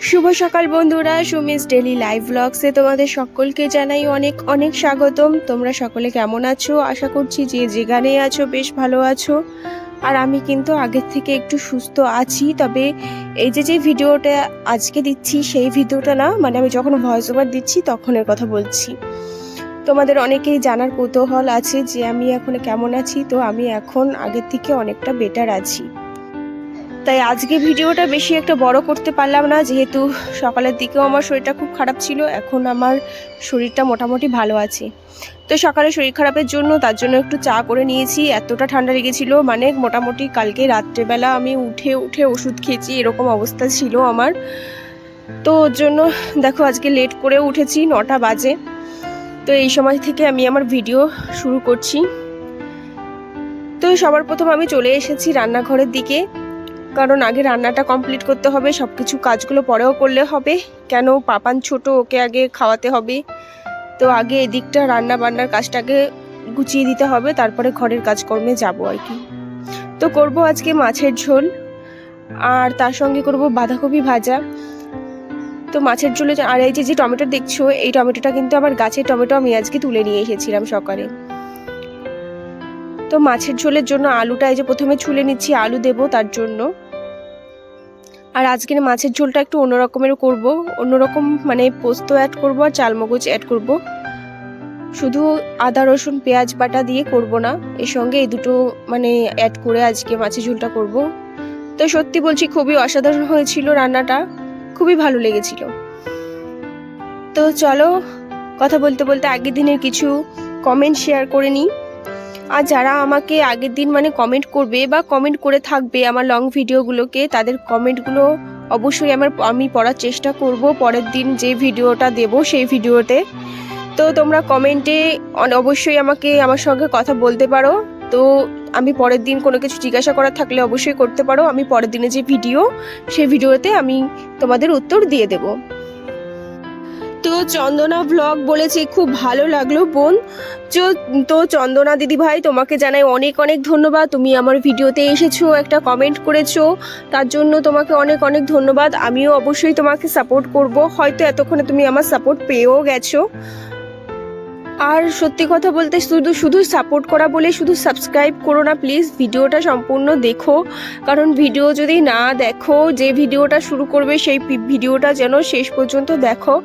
শুভ সকাল বন্ধুরা, Sumi's daily live ব্লগসে তোমাদের সকলকে জানাই অনেক অনেক স্বাগতম। তোমরা সকলে কেমন আছো? আশা করছি যে যেখানে আছো বেশ ভালো আছো। আর আমি কিন্তু আগের থেকে একটু সুস্থ আছি। তবে এই যে ভিডিওটা আজকে দিচ্ছি সেই ভিডিওটা না, মানে আমি যখন ভয়েস ওভার দিচ্ছি তখনের কথা বলছি। তোমাদের অনেকেই জানার কৌতূহল আছে যে আমি এখন কেমন আছি। তো আমি এখন আগের থেকে অনেকটা বেটার আছি। তাই আজকে ভিডিওটা বেশি একটা বড় করতে পারলাম না, যেহেতু সকালের দিকেও আমার শরীরটা খুব খারাপ ছিল। এখন আমার শরীরটা মোটামুটি ভালো আছে। তো সকালে শরীর খারাপের জন্য তার জন্য একটু চা করে নিয়েছি। এতটা ঠান্ডা লেগেছিল, মানে মোটামুটি কালকে রাত্রেবেলা আমি উঠে ওষুধ খেয়েছি, এরকম অবস্থা ছিল আমার। তো ওর জন্য দেখো আজকে লেট করে উঠেছি, 9টা বাজে। তো এই সময় থেকে আমি আমার ভিডিও শুরু করছি। তো সবার প্রথম আমি চলে এসেছি রান্নাঘরের দিকে, কারণ আগে রান্নাটা কমপ্লিট করতে হবে। সব কিছু কাজগুলো পরেও করলে হবে, কেন পাপান ছোট, ওকে আগে খাওয়াতে হবে। তো আগে এদিকটা রান্না বান্নার কাজটাকে গুছিয়ে দিতে হবে, তারপরে ঘরের কাজকর্মে যাব আর কি। তো করব আজকে মাছের ঝোল, আর তার সঙ্গে করব বাঁধাকপি ভাজা। তো মাছের ঝোলে আর এই যে টমেটো দেখছো, এই টমেটোটা কিন্তু আমার গাছের টমেটো, আমি আজকে তুলে নিয়ে এসেছিলাম সকালে। তো মাছের ঝোলের জন্য আলুটা এই যে প্রথমে ছুলে নিচ্ছি, আলু দেব তার জন্য। আর আজকের মাছের ঝোলটা একটু অন্যরকমের করব, অন্যরকম মানে পোস্ত অ্যাড করব আর চালমগজ অ্যাড করব। শুধু আদা রসুন পেঁয়াজ বাটা দিয়ে করব না, এর সঙ্গে এই দুটো মানে অ্যাড করে আজকে মাছের ঝোলটা করব। তো সত্যি বলছি খুবই অসাধারণ হয়েছিল রান্নাটা, খুবই ভালো লেগেছিল। তো চলো কথা বলতে বলতে আগের দিনের কিছু কমেন্ট শেয়ার করে নিই। আর যারা আমাকে আগের দিন মানে কমেন্ট করবে বা কমেন্ট করে থাকবে আমার লং ভিডিওগুলোকে, তাদের কমেন্টগুলো অবশ্যই আমি পড়ার চেষ্টা করব পরের দিন যে ভিডিওটা দেব সেই ভিডিওতে। তো তোমরা কমেন্টে অবশ্যই আমার সঙ্গে কথা বলতে পারো। তো আমি পরের দিন কোনো কিছু জিজ্ঞাসা করার থাকলে অবশ্যই করতে পারো। আমি পরের দিনে যে ভিডিও সেই ভিডিওতে আমি তোমাদের উত্তর দিয়ে দেব। তো চন্দনা ব্লগ বলেছে খুব ভালো লাগলো বোন। তো চন্দনা দিদি ভাই, তোমাকে জানাই অনেক অনেক ধন্যবাদ। তুমি আমার ভিডিওতে এসেছো, একটা কমেন্ট করেছো, তার জন্য তোমাকে অনেক অনেক ধন্যবাদ। আমিও অবশ্যই তোমাকে সাপোর্ট করব, হয়তো এতক্ষণে তুমি আমার সাপোর্ট পেয়েও গেছো। আর সত্যি কথা বলতে শুধু সাপোর্ট করা বলে শুধু সাবস্ক্রাইব করো না প্লিজ, ভিডিওটা সম্পূর্ণ দেখো। কারণ ভিডিও যদি না দেখো, যে ভিডিওটা শুরু করবে সেই ভিডিওটা যেন শেষ পর্যন্ত দেখো।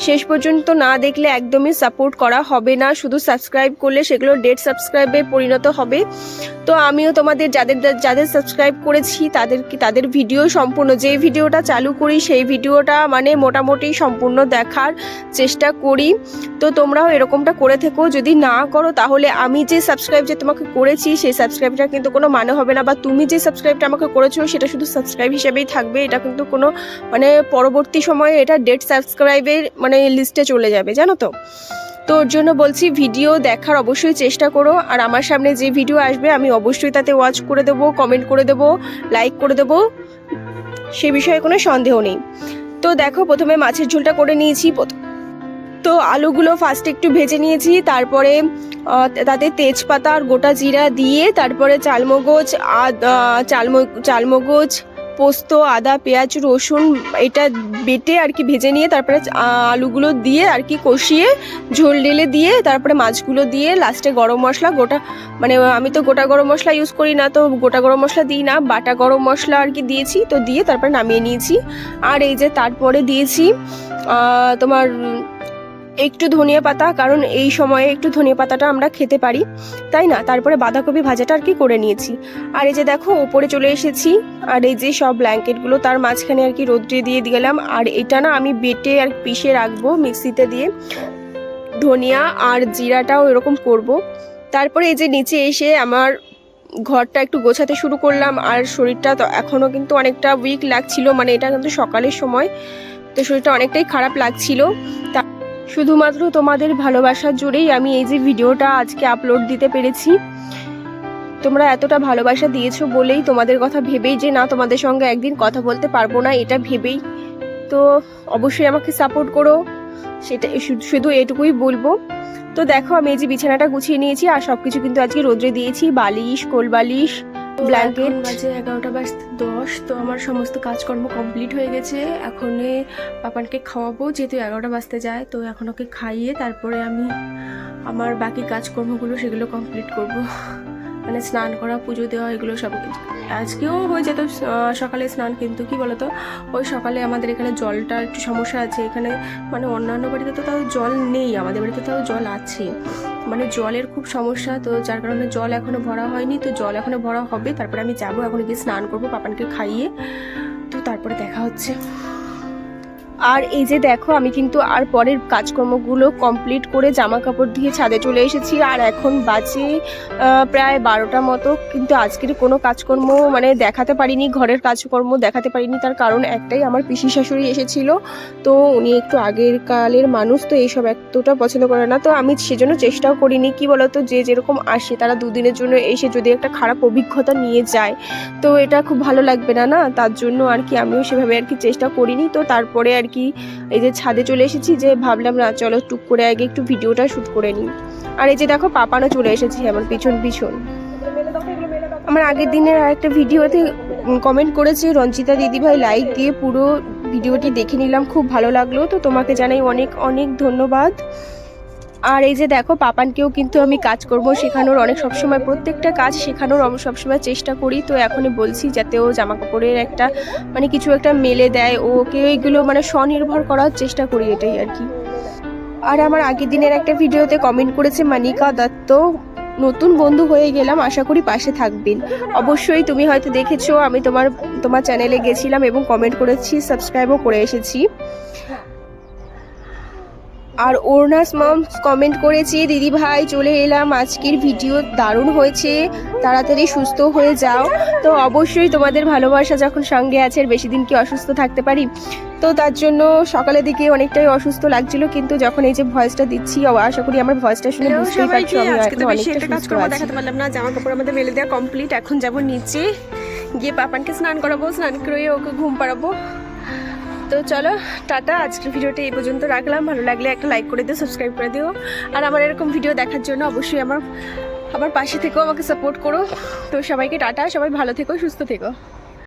শেষ পর্যন্ত না দেখলে একদমই সাপোর্ট করা হবে না। শুধু সাবস্ক্রাইব করলে সেগুলো ডেড সাবস্ক্রাইবে পরিণত হবে। তো আমিও তোমাদের যাদের সাবস্ক্রাইব করেছি তাদের ভিডিও সম্পূর্ণ, যে ভিডিওটা চালু করি সেই ভিডিওটা মানে মোটামুটি সম্পূর্ণ দেখার চেষ্টা করি। তো তোমরাও এরকমটা করে থেকো। যদি না করো তাহলে আমি যে সাবস্ক্রাইব যে তোমাকে করেছি সেই সাবস্ক্রাইবটা কিন্তু কোনো মানে হবে না, বা তুমি যে সাবস্ক্রাইবটা আমাকে করেছো সেটা শুধু সাবস্ক্রাইব হিসেবেই থাকবে। এটা কিন্তু কোনো মানে পরবর্তী সময়ে এটা ডেড সাবস্ক্রাইবের মানে লিস্টে চলে যাবে, জানো তো। তো ওর জন্য বলছি ভিডিও দেখার অবশ্যই চেষ্টা করো। আর আমার সামনে যে ভিডিও আসবে আমি অবশ্যই তাতে ওয়াচ করে দেবো, কমেন্ট করে দেবো, লাইক করে দেবো, সে বিষয়ে কোনো সন্দেহ নেই। তো দেখো প্রথমে মাছের ঝোলটা করে নিয়েছি। তো আলুগুলো ফার্স্টে একটু ভেজে নিয়েছি, তারপরে তাতে তেজপাতা আর গোটা জিরা দিয়ে, তারপরে চালমগজ পোস্ত আদা পেঁয়াজ রসুন এটা বেটে আর কি ভেজে নিয়ে, তারপরে আলুগুলো দিয়ে আর কি কষিয়ে ঝোল ঢেলে দিয়ে, তারপরে মাছগুলো দিয়ে লাস্টে গরম মশলা গোটা, মানে আমি তো গোটা গরম মশলা ইউজ করি না, তো গোটা গরম মশলা দিই না, বাটা গরম মশলা আর কি দিয়েছি। তো দিয়ে তারপরে নামিয়ে নিয়েছি। আর এই যে তারপরে দিয়েছি তোমার একটু ধনিয়া পাতা, কারণ এই সময়ে একটু ধনিয়া পাতাটা আমরা খেতে পারি, তাই না। তারপরে বাঁধাকপি ভাজাটা আর কি করে নিয়েছি। আর এই যে দেখো ওপরে চলে এসেছি, আর এই যে সব ব্ল্যাঙ্কেটগুলো তার মাঝখানে আর কি রোদ্রে দিয়ে গেলাম। আর এটা না আমি বেটে আর পিষে রাখবো মিক্সিতে দিয়ে, ধনিয়া আর জিরাটাও এরকম করব। তারপরে এই যে নিচে এসে আমার ঘরটা একটু গোছাতে শুরু করলাম। আর শরীরটা তো এখনও কিন্তু অনেকটা উইক লাগছিল, মানে এটা কিন্তু সকালের সময়, তো শরীরটা অনেকটাই খারাপ লাগছিল। শুধুমাত্র তোমাদের ভালোবাসার জোরেই আমি এই যে ভিডিওটা আজকে আপলোড দিতে পেরেছি। তোমরা এতটা ভালোবাসা দিয়েছো বলেই, তোমাদের কথা ভেবেই যে না তোমাদের সঙ্গে একদিন কথা বলতে পারবো না এটা ভেবেই, তো অবশ্যই আমাকে সাপোর্ট করো, সেটা শুধু এটুকুই বলবো। তো দেখো আমি এই যে বিছানাটা গুছিয়ে নিয়েছি, আর সব কিছু কিন্তু আজকে রোদ্রে দিয়েছি, বালিশ কোল বালিশ ব্ল্যাঙ্কেট। বাজে 11:10। তো আমার সমস্ত কাজকর্ম কমপ্লিট হয়ে গেছে। এখন পাপানকে খাওয়াবো, যেহেতু 11টা বাজতে যায়। তো এখন ওকে খাইয়ে তারপরে আমি আমার বাকি কাজকর্মগুলো সেগুলো কমপ্লিট করব, মানে স্নান করা, পুজো দেওয়া, এগুলো সব। আজকেও হয়ে যেত সকালে স্নান, কিন্তু কি বলতো ওই সকালে আমাদের এখানে জলটা একটু সমস্যা আছে এখানে, মানে অন্যান্য বাড়িতে তো তাও জল নেই, আমাদের বাড়িতে তাও জল আছে, মানে জলের খুব সমস্যা। তো যার কারণে জল এখনো ভরা হয়নি, তো জল এখনো ভরা হবে। তারপরে আমি যাবো, এখন গিয়ে স্নান করবো পাপানকে খাইয়ে, তো তারপরে দেখা হচ্ছে। আর এই যে দেখো, আমি কিন্তু আর পরের কাজকর্মগুলো কমপ্লিট করে জামা কাপড় দিয়ে ছাদে চলে এসেছি। আর এখন বাজে প্রায় 12টা মতো, কিন্তু আজকের কোনো কাজকর্ম মানে দেখাতে পারিনি, ঘরের কাজকর্ম দেখাতে পারিনি। তার কারণ একটাই, আমার পিসি শাশুড়ি এসেছিল, তো উনি একটু আগের কালের মানুষ, তো এইসব এতটা পছন্দ করে না। তো আমি সেজন্য চেষ্টাও করিনি। কি বলতো, যে যেরকম আসে তারা দুদিনের জন্য এসে যদি একটা খারাপ অভিজ্ঞতা নিয়ে যায়, তো এটা খুব ভালো লাগবে না, তার জন্য আর কি আমিও সেভাবে আর কি চেষ্টা করিনি। তো তারপরে আর কি এই যে ছাদে চলে এসেছি, যে ভাবলাম না চলো টুক করে আগে একটু ভিডিওটা শ্যুট করে নিই। আর এই যে দেখো পাপানও চলে এসেছে আমার পিছন পিছন। আমার আগের দিনের আরেকটা ভিডিওতে কমেন্ট করেছে রঞ্জিতা দিদিভাই, লাইক দিয়ে পুরো ভিডিওটি দেখে নিলাম, খুব ভালো লাগলো। তো তোমাকে জানাই অনেক অনেক ধন্যবাদ। আর এই যে দেখো, পাপানকেও কিন্তু আমি কাজকর্ম শেখানোর, অনেক সবসময় প্রত্যেকটা কাজ শেখানোর সবসময় চেষ্টা করি। তো এখনই বলছি যাতে ও জামা কাপড়ের একটা মানে কিছু একটা মেলে দেয়, ওকে এইগুলো মানে স্বনির্ভর করার চেষ্টা করি, এটাই আর কি। আর আমার আগের দিনের একটা ভিডিওতে কমেন্ট করেছে মানিকা দত্ত, নতুন বন্ধু হয়ে গেলাম, আশা করি পাশে থাকবেন। অবশ্যই তুমি হয়তো দেখেছো, আমি তোমার চ্যানেলে গেছিলাম এবং কমেন্ট করেছি, সাবস্ক্রাইবও করে এসেছি। আর অরুণাস মম কমেন্ট করেছে, দিদি ভাই চলে এলাম, আজকের ভিডিও দারুণ হয়েছে, তাড়াতাড়ি সুস্থ হয়ে যাও। তো অবশ্যই তোমাদের ভালোবাসা যখন সঙ্গে আছে, আর বেশি দিন কি অসুস্থ থাকতে পারি। তো তার জন্য সকালের দিকে অনেকটাই অসুস্থ লাগছিল, কিন্তু যখন এই যে ভয়েসটা দিচ্ছি, আশা করি আমার ভয়েসটা শুনে বুঝতেই পারছো আমি এখন অনেকটা সুস্থ আছি। দেখাতে পারলাম না, জামা কাপড় আমাদের মেলে দেওয়া কমপ্লিট। এখন যাব নিচে গিয়ে পাপানকে স্নান করাবো, স্নান করে ওকে ঘুম পাড়াবো। তো চলো টাটা, আজকের ভিডিওটা এই পর্যন্ত রাখলাম। ভালো লাগলে একটা লাইক করে দিও, সাবস্ক্রাইব করে দিও। আর আমার এরকম ভিডিও দেখার জন্য অবশ্যই আমার পাশে থেকেও, আমাকে সাপোর্ট করো। তো সবাইকে টাটা, সবাই ভালো থেকো, সুস্থ থেকো।